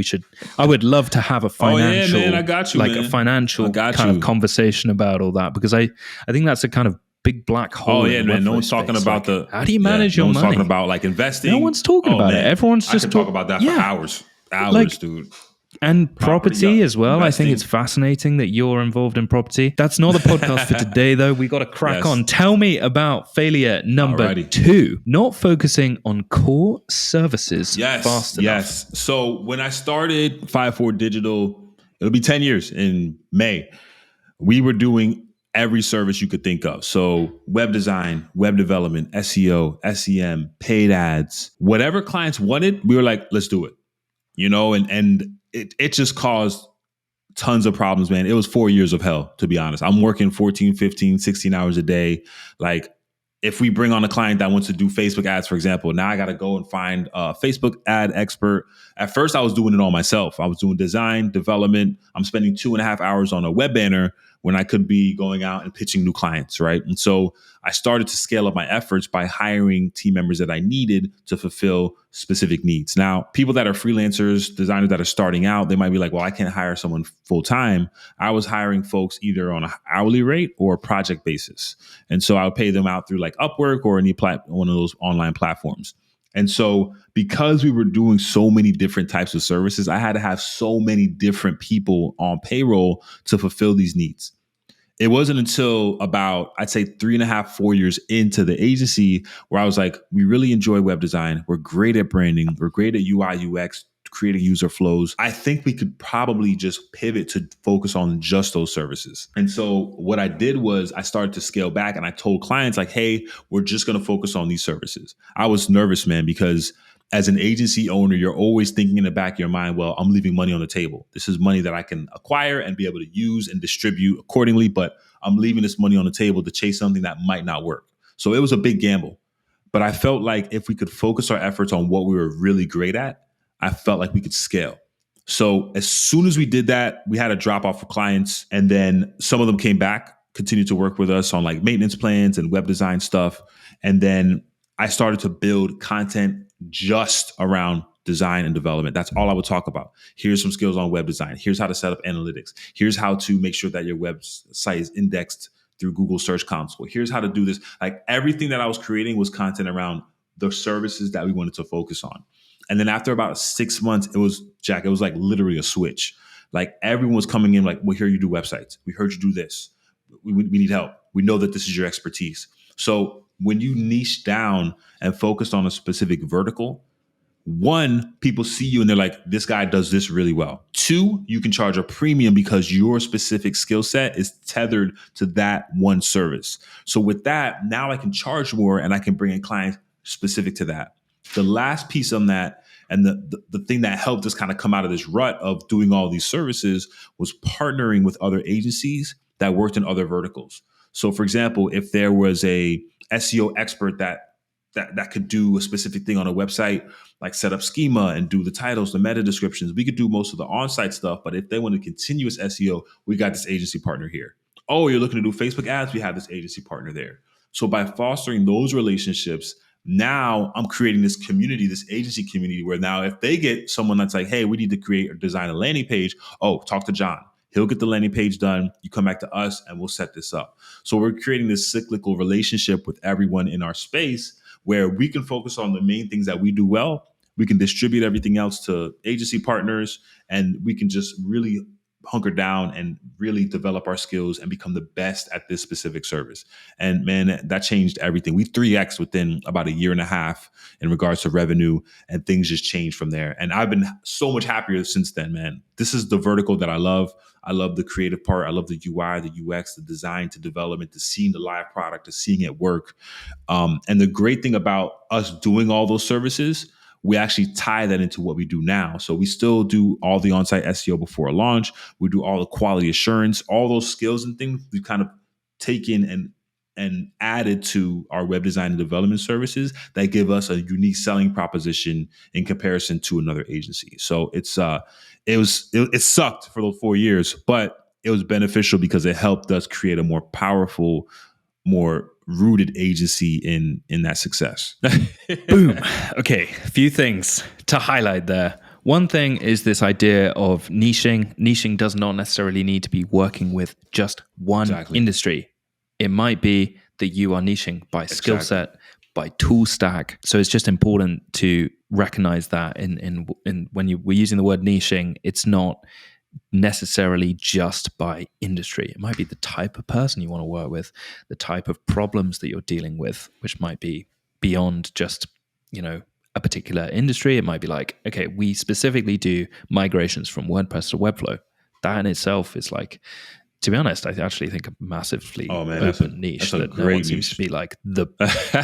I would love to have a financial, a financial kind of conversation about all that, because I think that's a kind of big black hole. Oh yeah, man. No one's talking about how do you manage your money? No one's talking about like investing. No one's talking about it. Everyone's just talk about that for hours, dude. And property as well. Investing. I think it's fascinating that you're involved in property. That's not the podcast for today, though. We got to crack on. Tell me about failure number 2. Not focusing on core services fast enough. Yes. So when I started 5-4 Digital, it'll be 10 years in May. We were doing every service you could think of. So web design, web development, SEO, SEM, paid ads, whatever clients wanted, we were like, let's do it. And it just caused tons of problems, man. It was 4 years of hell, to be honest. I'm working 14, 15, 16 hours a day. Like if we bring on a client that wants to do Facebook ads, for example, now I got to go and find a Facebook ad expert. At first, I was doing it all myself. I was doing design, development. I'm spending 2.5 hours on a web banner when I could be going out and pitching new clients, right? And so I started to scale up my efforts by hiring team members that I needed to fulfill specific needs. Now, people that are freelancers, designers that are starting out, they might be like, well, I can't hire someone full time. I was hiring folks either on an hourly rate or a project basis. And so I would pay them out through like Upwork or one of those online platforms. And so because we were doing so many different types of services, I had to have so many different people on payroll to fulfill these needs. It wasn't until about, I'd say 3.5, 4 years into the agency where I was like, we really enjoy web design. We're great at branding. We're great at UI, UX, creating user flows. I think we could probably just pivot to focus on just those services. And so what I did was I started to scale back, and I told clients like, hey, we're just going to focus on these services. I was nervous, man, because as an agency owner, you're always thinking in the back of your mind, well, I'm leaving money on the table. This is money that I can acquire and be able to use and distribute accordingly, but I'm leaving this money on the table to chase something that might not work. So it was a big gamble. But I felt like if we could focus our efforts on what we were really great at, I felt like we could scale. So as soon as we did that, we had a drop off of clients, and then some of them came back, continued to work with us on like maintenance plans and web design stuff. And then I started to build content just around design and development. That's all I would talk about. Here's some skills on web design. Here's how to set up analytics. Here's how to make sure that your website is indexed through Google Search Console. Here's how to do this. Like everything that I was creating was content around the services that we wanted to focus on. And then after about 6 months, it was like literally a switch. Like everyone was coming in like, we hear you do websites. We heard you do this. We need help. We know that this is your expertise. So when you niche down and focus on a specific vertical, one, people see you and they're like, this guy does this really well. Two, you can charge a premium because your specific skill set is tethered to that one service. So with that, now I can charge more and I can bring in clients specific to that. The last piece on that, and the thing that helped us kind of come out of this rut of doing all these services, was partnering with other agencies that worked in other verticals. So for example, if there was a SEO expert that could do a specific thing on a website, like set up schema and do the titles, the meta descriptions, we could do most of the on-site stuff. But if they wanted continuous SEO, we got this agency partner here. Oh, you're looking to do Facebook ads? We have this agency partner there. So by fostering those relationships, now I'm creating this community, this agency community, where now if they get someone that's like, hey, we need to create or design a landing page, oh, talk to John. He'll get the landing page done. You come back to us and we'll set this up. So we're creating this cyclical relationship with everyone in our space where we can focus on the main things that we do well. We can distribute everything else to agency partners, and we can just really hunker down and really develop our skills and become the best at this specific service. And man, that changed everything. We 3X within about a year and a half in regards to revenue, and things just changed from there. And I've been so much happier since then, man. This is the vertical that I love. I love the creative part. I love the UI, the UX, the design to development, to seeing the live product, to seeing it work. And the great thing about us doing all those services, we actually tie that into what we do now. So we still do all the on-site SEO before a launch. We do all the quality assurance, all those skills and things we kind of taken and added to our web design and development services that give us a unique selling proposition in comparison to another agency. So it sucked for those 4 years, but it was beneficial because it helped us create a more powerful, more rooted agency in that success. Boom. Okay, a few things to highlight there. One thing is this idea of niching. Niching does not necessarily need to be working with just one industry. It might be that you are niching by skill set, by tool stack. So it's just important to recognize that in when we're using the word niching, it's not necessarily just by industry. It might be the type of person you want to work with, the type of problems that you're dealing with, which might be beyond just, a particular industry. It might be like, okay, we specifically do migrations from WordPress to Webflow. That in itself is like, to be honest, I actually think a massively open niche that no one seems to be like,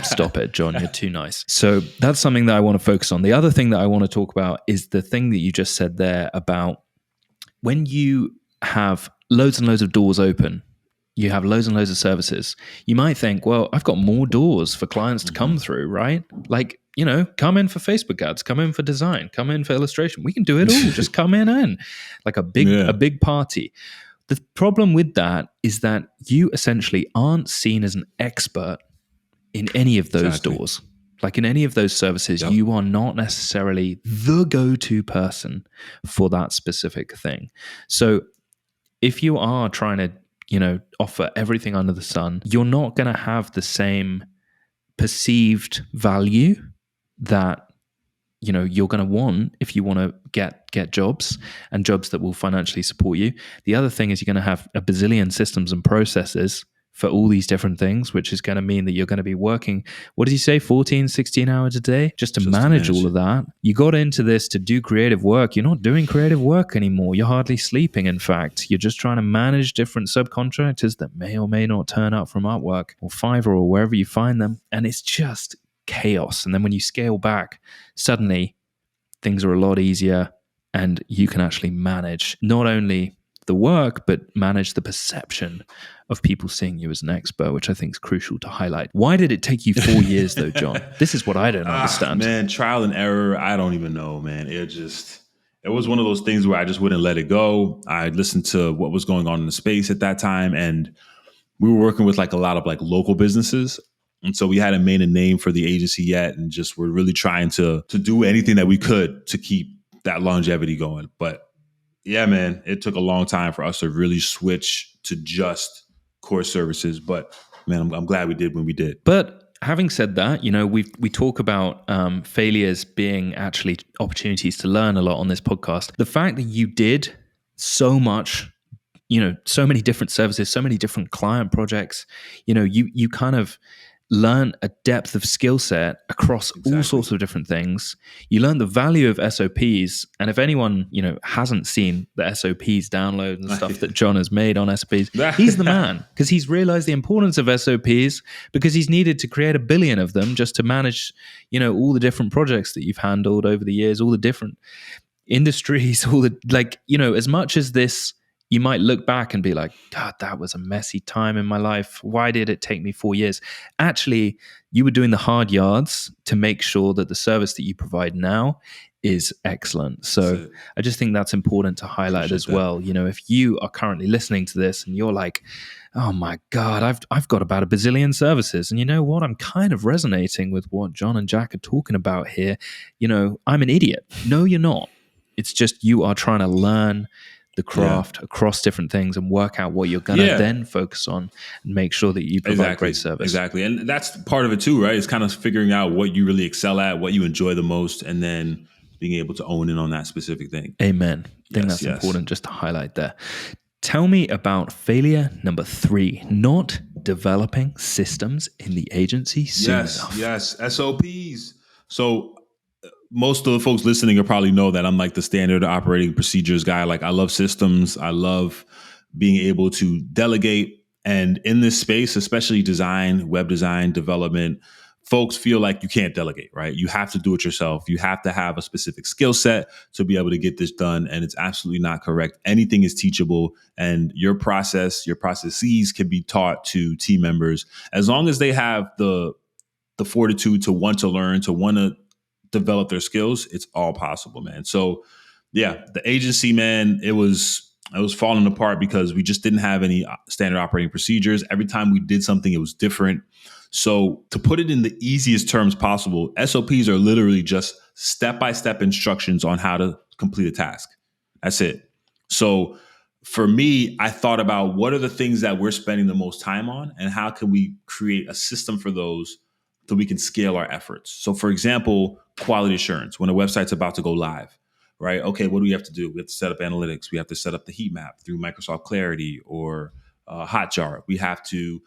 stop it, John, you're too nice. So that's something that I want to focus on. The other thing that I want to talk about is the thing that you just said there about when you have loads and loads of doors open, you have loads and loads of services, you might think, well, I've got more doors for clients to come through, right? Like, come in for Facebook ads, come in for design, come in for illustration. We can do it all. Just come in like a big party. The problem with that is that you essentially aren't seen as an expert in any of those doors. Like in any of those services, you are not necessarily the go-to person for that specific thing. So if you are trying to, offer everything under the sun, you're not going to have the same perceived value that you're going to want if you want to get jobs and jobs that will financially support you. The other thing is you're going to have a bazillion systems and processes for all these different things, which is going to mean that you're going to be working, what did you say, 14, 16 hours a day just to manage all of that. You got into this to do creative work. You're not doing creative work anymore. You're hardly sleeping, in fact. You're just trying to manage different subcontractors that may or may not turn up from Upwork or Fiverr or wherever you find them. And it's just chaos. And then when you scale back, suddenly things are a lot easier and you can actually manage not only the work, but manage the perception of people seeing you as an expert, which I think is crucial to highlight. Why did it take you 4 years though, John? This is what I don't understand. Man, trial and error. I don't even know, man. It was one of those things where I just wouldn't let it go. I listened to what was going on in the space at that time. And we were working with like a lot of like local businesses. And so we hadn't made a name for the agency yet. And just were really trying to do anything that we could to keep that longevity going. But yeah, man, it took a long time for us to really switch to just core services. But man, I'm glad we did when we did. But having said that, we talk about failures being actually opportunities to learn a lot on this podcast. The fact that you did so much, so many different services, so many different client projects, you kind of learn a depth of skill set across all sorts of different things. You learn the value of SOPs. And if anyone, hasn't seen the SOPs download and stuff that John has made on SOPs, he's the man, because he's realized the importance of SOPs, because he's needed to create 1 billion of them just to manage, all the different projects that you've handled over the years, all the different industries, all the, as much as this, you might look back and be like, God, that was a messy time in my life. Why did it take me 4 years? Actually, you were doing the hard yards to make sure that the service that you provide now is excellent. So I just think that's important to highlight as well. If you are currently listening to this and you're like, oh my God, I've got about 1 bazillion services. And you know what? I'm kind of resonating with what John and Jack are talking about here. I'm an idiot. No, you're not. It's just you are trying to learn the craft across different things and work out what you're going to then focus on and make sure that you provide great service. Exactly. And that's part of it too, right? It's kind of figuring out what you really excel at, what you enjoy the most, and then being able to own in on that specific thing. Amen. I think that's important just to highlight there. Tell me about failure number 3, not developing systems in the agency soon enough. Yes, SOPs. So most of the folks listening will probably know that I'm like the standard operating procedures guy. Like, I love systems. I love being able to delegate. And in this space, especially design, web design, development, folks feel like you can't delegate, right? You have to do it yourself. You have to have a specific skill set to be able to get this done. And it's absolutely not correct. Anything is teachable, and your processes can be taught to team members as long as they have the fortitude to want to learn, to want to develop their skills. It's all possible, man. So yeah, the agency, man, it was falling apart because we just didn't have any standard operating procedures. Every time we did something, it was different. So to put it in the easiest terms possible, SOPs are literally just step-by-step instructions on how to complete a task. That's it. So for me, I thought about what are the things that we're spending the most time on, and how can we create a system for those so we can scale our efforts. So for example, quality assurance, when a website's about to go live, right? Okay, what do we have to do? We have to set up analytics. We have to set up the heat map through Microsoft Clarity or Hotjar. We have to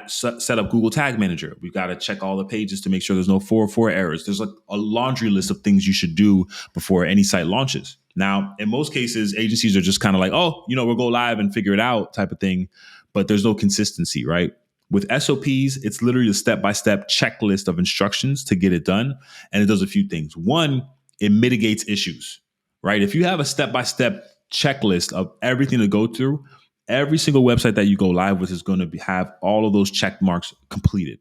set up Google Tag Manager. We've got to check all the pages to make sure there's no 404 errors. There's like a laundry list of things you should do before any site launches. Now, in most cases, agencies are just kind of like, oh, we'll go live and figure it out type of thing, but there's no consistency, right? With SOPs, it's literally a step-by-step checklist of instructions to get it done. And it does a few things. One, it mitigates issues, right? If you have a step-by-step checklist of everything to go through, every single website that you go live with is going to have all of those check marks completed,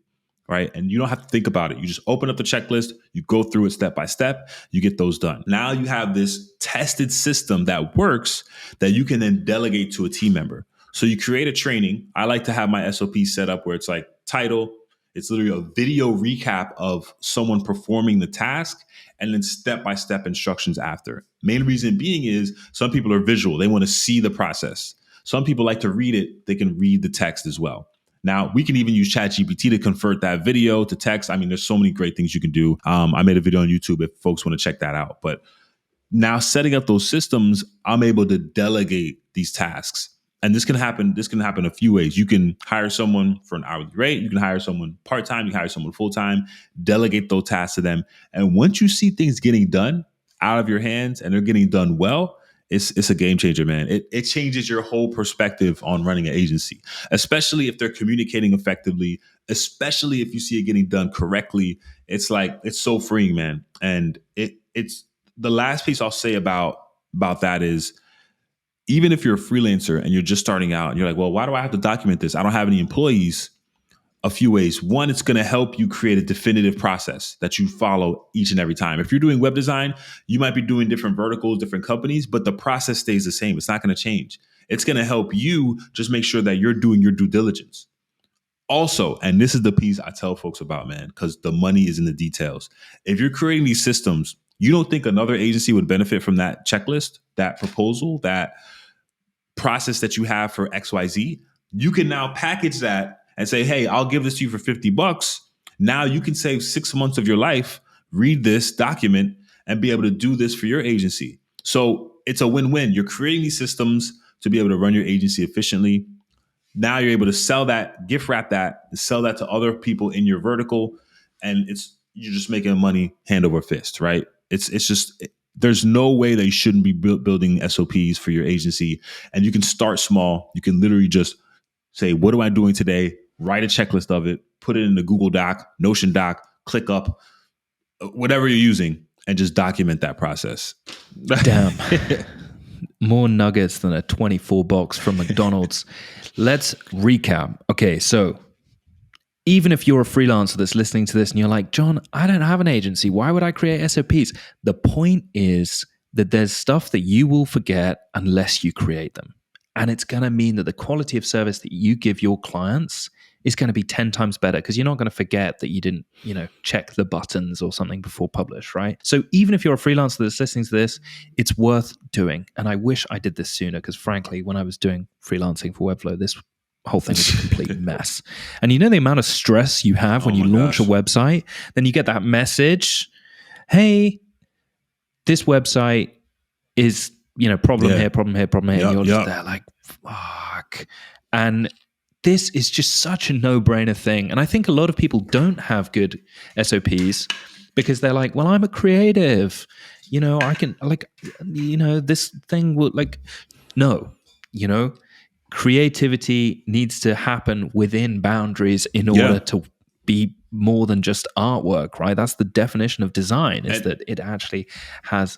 right? And you don't have to think about it. You just open up the checklist, you go through it step by step, you get those done. Now you have this tested system that works that you can then delegate to a team member. So you create a training. I like to have my SOP set up where it's like title. It's literally a video recap of someone performing the task and then step-by-step instructions after. Main reason being is some people are visual. They want to see the process. Some people like to read it. They can read the text as well. Now, we can even use ChatGPT to convert that video to text. I mean, there's so many great things you can do. I made a video on YouTube if folks want to check that out. But now setting up those systems, I'm able to delegate these tasks. And this can happen a few ways. You can hire someone for an hourly rate. You can hire someone part-time. You can hire someone full-time, delegate those tasks to them. And once you see things getting done out of your hands and they're getting done well, it's a game changer, man. It changes your whole perspective on running an agency, especially if they're communicating effectively, especially if you see it getting done correctly. It's so freeing, man. And it's the last piece I'll say about that is, even if you're a freelancer and you're just starting out and you're like, well, why do I have to document this? I don't have any employees. A few ways. One, it's going to help you create a definitive process that you follow each and every time. If you're doing web design, you might be doing different verticals, different companies, but the process stays the same. It's not going to change. It's going to help you just make sure that you're doing your due diligence. Also, and this is the piece I tell folks about, man, because the money is in the details. If you're creating these systems, you don't think another agency would benefit from that checklist, that proposal, that process that you have for XYZ? You can now package that and say, hey, I'll give this to you for $50. Now you can save 6 months of your life, read this document, and be able to do this for your agency. So it's a win-win. You're creating these systems to be able to run your agency efficiently. Now you're able to sell that, gift wrap that, sell that to other people in your vertical, and you're just making money hand over fist, right? It's just, there's no way that you shouldn't be building SOPs for your agency. And you can start small. You can literally just say, what am I doing today? Write a checklist of it, put it in the Google Doc, Notion Doc, ClickUp, whatever you're using, and just document that process. Damn. More nuggets than a 24 box from McDonald's. Let's recap. Okay, so even if you're a freelancer that's listening to this and you're like, John, I don't have an agency. Why would I create SOPs? The point is that there's stuff that you will forget unless you create them. And it's going to mean that the quality of service that you give your clients is going to be 10 times better because you're not going to forget that you didn't, check the buttons or something before publish, right? So even if you're a freelancer that's listening to this, it's worth doing. And I wish I did this sooner because frankly, when I was doing freelancing for Webflow, this whole thing was a complete mess. And the amount of stress you have when you launch a website, then you get that message, hey, this website is, problem here, problem here, problem here. And you're just there like, fuck. And this is just such a no-brainer thing. And I think a lot of people don't have good SOPs because they're like, well, I'm a creative. I can this thing will no, creativity needs to happen within boundaries in order to be more than just artwork, right? That's the definition of design, is that it actually has,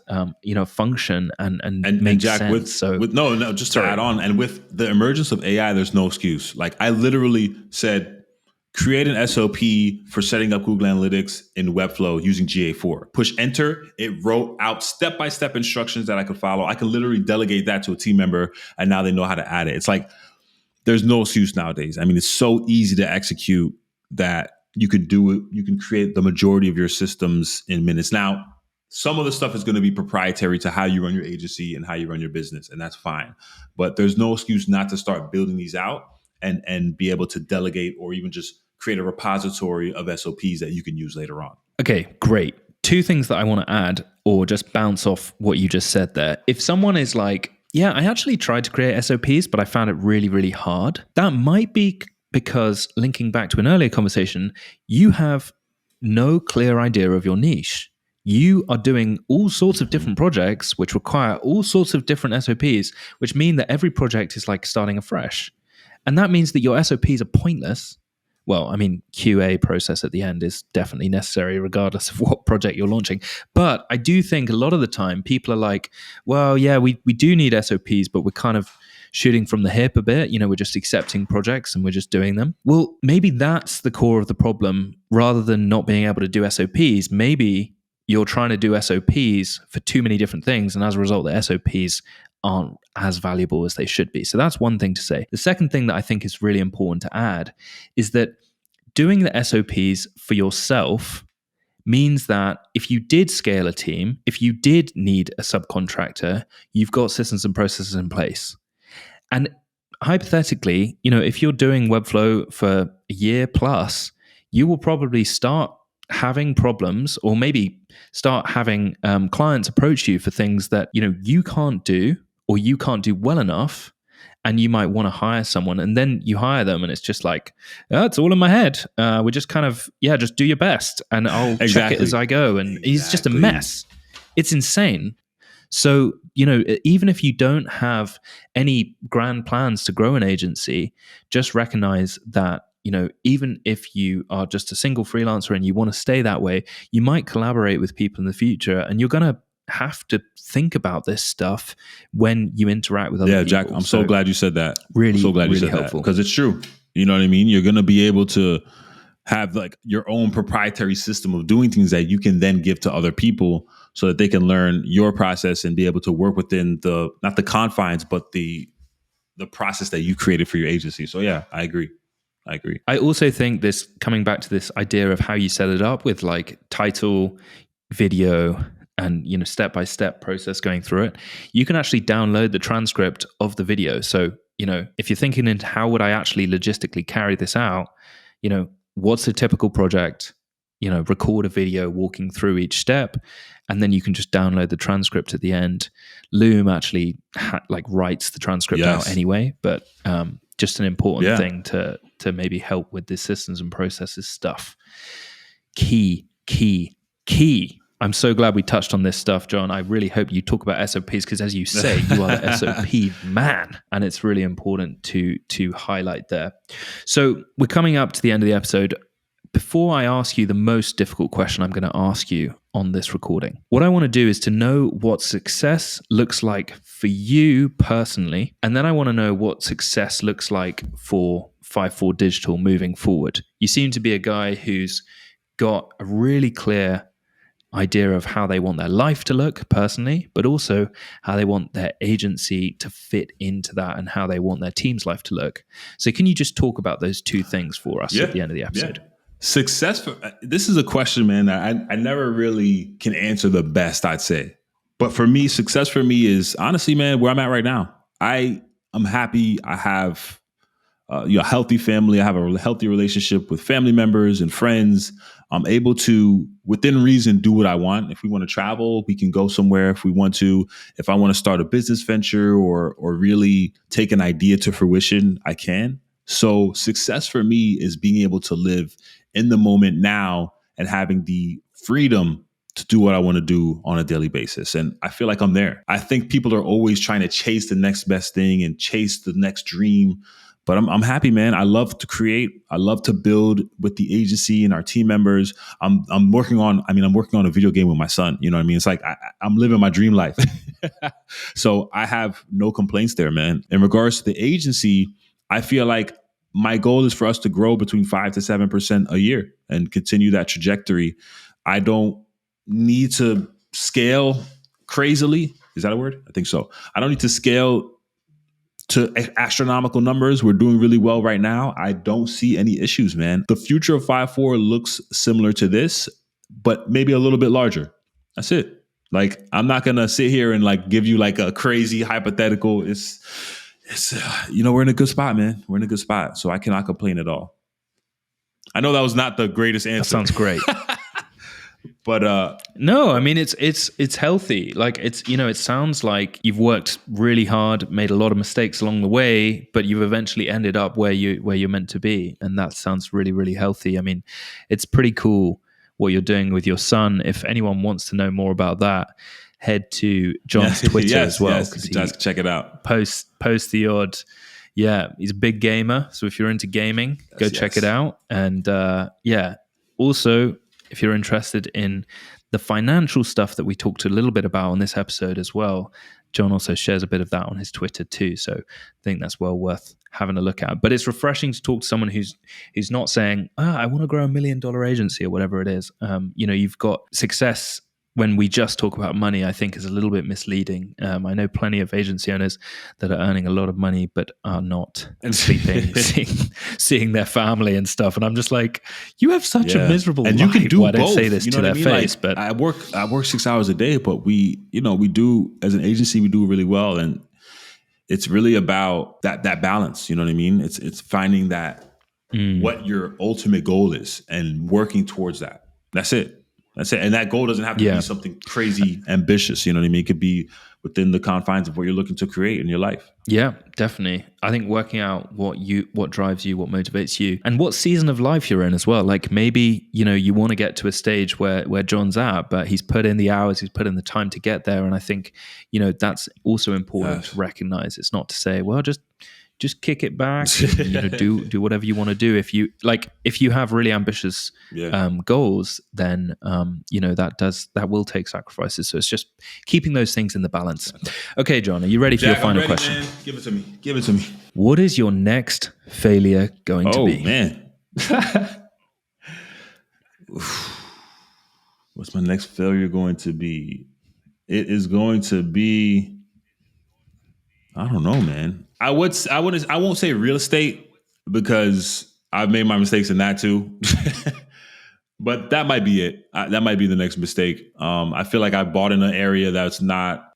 function and makes Jack, sense. To add on, and with the emergence of AI, there's no excuse. Like I literally said, create an SOP for setting up Google Analytics in Webflow using GA4. Push enter. It wrote out step-by-step instructions that I could follow. I could literally delegate that to a team member, and now they know how to add it. It's like there's no excuse nowadays. I mean, it's so easy to execute that you can do it. You can create the majority of your systems in minutes. Now, some of the stuff is going to be proprietary to how you run your agency and how you run your business, and that's fine. But there's no excuse not to start building these out and be able to delegate or even just create a repository of SOPs that you can use later on. Okay, great. Two things that I want to add or just bounce off what you just said there. If someone is like, yeah, I actually tried to create SOPs, but I found it really, really hard. That might be because, linking back to an earlier conversation, you have no clear idea of your niche. You are doing all sorts of different projects which require all sorts of different SOPs, which mean that every project is like starting afresh. And that means that your SOPs are pointless. Well, I mean, QA process at the end is definitely necessary regardless of what project you're launching. But I do think a lot of the time people are like, well, yeah, we do need SOPs, but we're kind of shooting from the hip a bit. We're just accepting projects and we're just doing them. Well, maybe that's the core of the problem. Rather than not being able to do SOPs, maybe you're trying to do SOPs for too many different things. And as a result, the SOPs aren't as valuable as they should be. So that's one thing to say. The second thing that I think is really important to add is that doing the SOPs for yourself means that if you did scale a team, if you did need a subcontractor, you've got systems and processes in place. And hypothetically, if you're doing Webflow for a year plus, you will probably start having problems or maybe start having clients approach you for things that, you can't do or you can't do well enough. And you might want to hire someone, and then you hire them and it's just like, oh, it's all in my head. We're just kind of, just do your best and I'll check it as I go. And it's just a mess. It's insane. So, even if you don't have any grand plans to grow an agency, just recognize that, even if you are just a single freelancer and you want to stay that way, you might collaborate with people in the future, and you're going to have to think about this stuff when you interact with other people. Yeah, Jack, I'm so glad you said that. Really, so glad really you said helpful. Because it's true. You know what I mean? You're going to be able to have like your own proprietary system of doing things that you can then give to other people so that they can learn your process and be able to work within not the confines, but the process that you created for your agency. So yeah, I agree. I also think this, coming back to this idea of how you set it up with like title, video, and step-by-step process going through it, you can actually download the transcript of the video. So if you're thinking into how would I actually logistically carry this out, what's a typical project, record a video walking through each step, and then you can just download the transcript at the end. Loom actually writes the transcript out anyway, but just an important thing to maybe help with the systems and processes stuff. Key. I'm so glad we touched on this stuff, John. I really hope you talk about SOPs, because as you say, you are the SOP man, and it's really important to highlight there. So we're coming up to the end of the episode. Before I ask you the most difficult question I'm going to ask you on this recording, what I want to do is to know what success looks like for you personally, and then I want to know what success looks like for 5-4 Digital moving forward. You seem to be a guy who's got a really clear idea of how they want their life to look personally, but also how they want their agency to fit into that and how they want their team's life to look. So can you just talk about those two things for us at the end of the episode? Yeah. This is a question, man, that I never really can answer the best, I'd say. But for me, success for me is honestly, man, where I'm at right now. I'm happy. I have a healthy family. I have a healthy relationship with family members and friends. I'm able to, within reason, do what I want. If we want to travel, we can go somewhere if we want to. If I want to start a business venture or really take an idea to fruition, I can. So success for me is being able to live in the moment now and having the freedom to do what I want to do on a daily basis. And I feel like I'm there. I think people are always trying to chase the next best thing and chase the next dream. But I'm happy, man. I love to create. I love to build with the agency and our team members. I'm working on a video game with my son. You know what I mean? It's like I'm living my dream life. So I have no complaints there, man. In regards to the agency, I feel like my goal is for us to grow between 5 to 7% a year and continue that trajectory. I don't need to scale crazily. Is that a word? I think so. I don't need to scale to astronomical numbers. We're doing really well right now. I don't see any issues, man. The future of 5-4 looks similar to this, but maybe a little bit larger. That's it. Like, I'm not going to sit here and give you a crazy hypothetical. It's we're in a good spot, man. We're in a good spot. So I cannot complain at all. I know that was not the greatest answer. That sounds great. But no, I mean, it's healthy. It sounds like you've worked really hard, made a lot of mistakes along the way, but you've eventually ended up where you're meant to be. And that sounds really, really healthy. I mean, it's pretty cool what you're doing with your son. If anyone wants to know more about that, head to John's Twitter as well. Yes, just check it out. Post the odd. Yeah, he's a big gamer. So if you're into gaming, go check it out. And also, if you're interested in the financial stuff that we talked a little bit about on this episode as well, John also shares a bit of that on his Twitter too. So I think that's well worth having a look at. But it's refreshing to talk to someone who's not saying, I want to grow $1 million agency or whatever it is. You've got success. When we just talk about money, I think is a little bit misleading. I know plenty of agency owners that are earning a lot of money, but are not sleeping, seeing their family and stuff. And I'm just like, you have such a miserable life. You can do Why both. don't say this to their face? But I work 6 hours a day, but we do, as an agency, we do really well. And it's really about that balance. You know what I mean? It's finding that what your ultimate goal is and working towards that. That's it. And that goal doesn't have to be something crazy ambitious. You know what I mean? It could be within the confines of what you're looking to create in your life. Yeah, definitely. I think working out what drives you, what motivates you, and what season of life you're in as well. Like maybe, you want to get to a stage where John's at, but he's put in the hours, he's put in the time to get there. And I think, that's also important to recognize. It's not to say, well, just kick it back and, do whatever you want to do. If you have really ambitious goals, then that will take sacrifices. So it's just keeping those things in the balance. Okay, John, are you ready for your final question? Man. Give it to me. What is your next failure going to be? Oh man. What's my next failure going to be? It is going to be, I don't know, man. I won't say real estate because I've made my mistakes in that too. But that might be it. That might be the next mistake. I feel like I bought in an area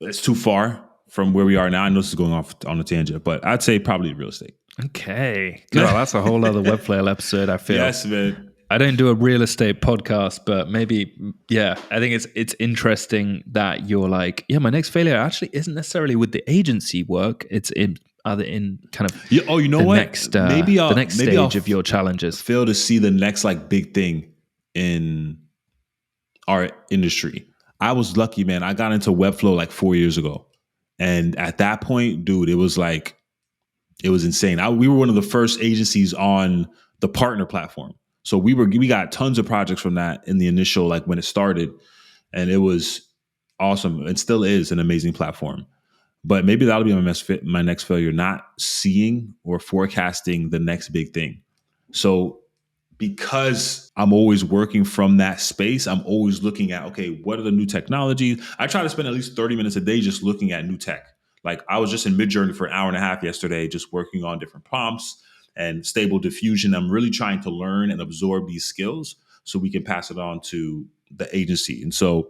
it's too far from where we are now. I know this is going off on a tangent, but I'd say probably real estate. Okay. Well, that's a whole other Webflow episode, I feel. Yes, man. I don't do a real estate podcast, but maybe, yeah, I think it's interesting that you're like, yeah, my next failure actually isn't necessarily with the agency work. It's in kind of you know the what? next the next stage of your challenges. Fail to see the next like big thing in our industry. I was lucky, man. I got into Webflow like 4 years ago, and at that point, dude, it was insane. We were one of the first agencies on the partner platform. So we got tons of projects from that in the initial, like when it started, and it was awesome. It still is an amazing platform. But maybe that'll be my next failure, not seeing or forecasting the next big thing. So because I'm always working from that space, I'm always looking at, okay, what are the new technologies? I try to spend at least 30 minutes a day just looking at new tech. Like I was just in Midjourney for an hour and a half yesterday, just working on different prompts and stable diffusion. I'm really trying to learn and absorb these skills so we can pass it on to the agency. And so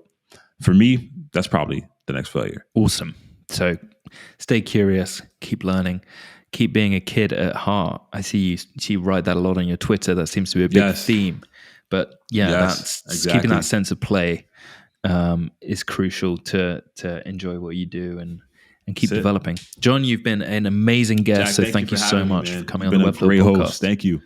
for me, that's probably the next failure. Awesome. So stay curious, keep learning, keep being a kid at heart. I see you write that a lot on your Twitter. That seems to be a big theme. But that's exactly. Keeping that sense of play is crucial to enjoy what you do and keep developing. John, you've been an amazing guest. Jack, so thank you so much for coming on the Webflow podcast. Host. Thank you.